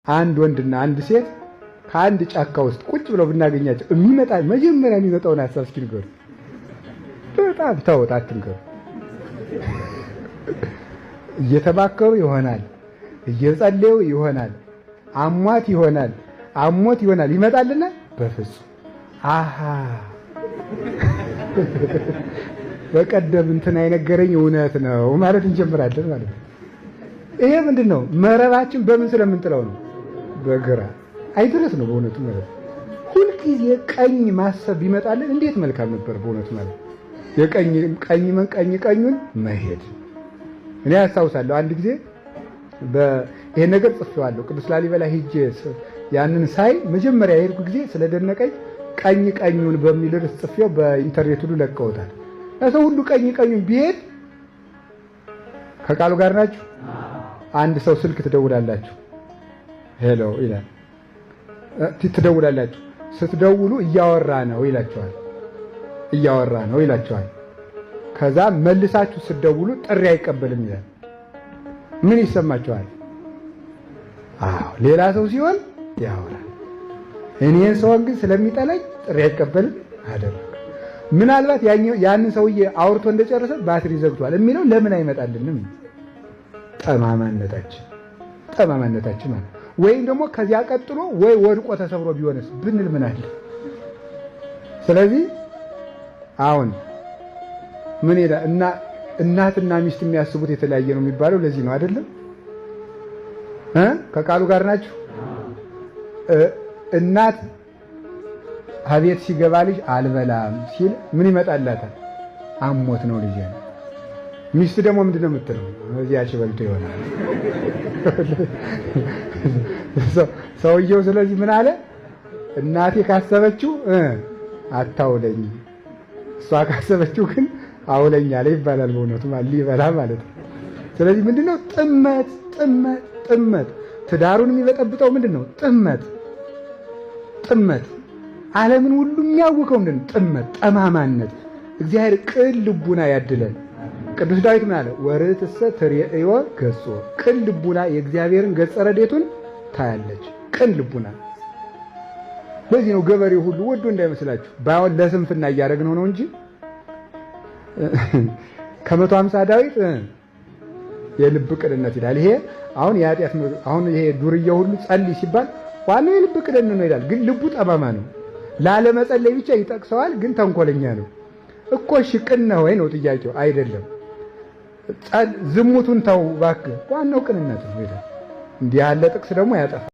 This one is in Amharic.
አንድ ወንድና አንድ ሴት ከአንድ ጫካ ውስጥ ቁጭ ብለው ብናገኛቸው መጀመሪያ የሚመጣውን ሐሳብ እስኪ ንገሩ። በጣም ተውት፣ አትንገሩ። እየተባከሩ ይሆናል፣ እየጸለዩ ይሆናል፣ አሟት ይሆናል፣ ይመጣልና በፍጹም አሃ በቀደም እንትና የነገረኝ እውነት ነው ማለት እንጀምራለን ማለት ነው። ይሄ ምንድነው? መረባችን በምን ስለምንጥለው ነው? በግራ አይድረስ ነው በእውነቱ ማለት ነው። ሁልጊዜ ቀኝ ማሰብ ቢመጣልን እንዴት መልካም ነበር በእውነቱ ማለት ነው። ቀኙን መሄድ። እኔ ያስታውሳለሁ አንድ ጊዜ ይሄ ነገር ጽፌዋለሁ። ቅዱስ ላሊበላ ሄጄ ያንን ሳይ መጀመሪያ የሄድኩ ጊዜ ስለደነቀኝ ቀኙን በሚል ርዕስ ጽፌው በኢንተርኔት ሁሉ ለቀውታል። ለሰው ሁሉ ቀኙን ቢሄድ ከቃሉ ጋር ናችሁ። አንድ ሰው ስልክ ትደውላላችሁ፣ ሄሎ ይላል። ትደውላላችሁ። ስትደውሉ እያወራ ነው ይላችኋል። ከዛ መልሳችሁ ስትደውሉ ጥሪ አይቀበልም ይላል። ምን ይሰማችኋል? አዎ ሌላ ሰው ሲሆን ያወራል። እኔን ሰውን ግን ስለሚጠላኝ ጥሪ አይቀበልም አደረገ። ምናልባት ያንን ሰውዬ አውርቶ እንደጨረሰ ባትሪ ዘግቷል የሚለው ለምን አይመጣልንም? ጠማማነታችን ማለት ወይም ደግሞ ከዚያ ቀጥሎ ወይ ወድቆ ተሰብሮ ቢሆንስ ብንል ምን አለ? ስለዚህ አሁን ምን ይላል እና እናትና ሚስት የሚያስቡት የተለያየ ነው የሚባለው ለዚህ ነው አይደለም? ከቃሉ ጋር ናችሁ። እናት አቤት ሲገባ ልጅ አልበላም ሲል ምን ይመጣላታል? አሞት ነው ልጅ። ሚስት ደግሞ ምንድነው የምትለው? እዚያች በልቶ ይሆናል ሰውየው። ስለዚህ ምን አለ? እናቴ ካሰበችው አታውለኝ፣ እሷ ካሰበችው ግን አውለኛለ ይባላል። በእውነቱ ሊበላ ማለት ነው። ስለዚህ ምንድነው ጥመት ትዳሩን የሚበጠብጠው ምንድነው? ጥመት ዓለምን ሁሉ የሚያውቀው ምንድነው? ጥመት፣ ጠማማነት። እግዚአብሔር ቅን ልቡና ያድለን። ቅዱስ ዳዊት ምን አለ? ወርትሰ ትሬእዮ ገጾ፣ ቅን ልቡና የእግዚአብሔርን ገጸ ረድኤቱን ታያለች። ቅን ልቡና። በዚህ ነው ገበሬው ሁሉ ወዶ እንዳይመስላችሁ ባይሆን ለስንፍና እያደረግነው ነው እንጂ ከ150 ዳዊት የልብ ቅንነት ይላል። ይሄ አሁን የኃጢአት አሁን ይሄ ዱርዬ ሁሉ ጸልይ ሲባል ዋናው የልብ ቅንነት ነው ይላል። ግን ልቡ ጠማማ ነው። ላለመጸለይ ብቻ ይጠቅሰዋል፣ ግን ተንኮለኛ ነው እኮ። እሺ ቅን ነው ወይ ነው ጥያቄው? አይደለም። ዝሙቱን ተው እባክህ፣ ዋናው ቅንነት ነው ይላል። እንዲህ ያለ ጥቅስ ደግሞ ያጠፋል።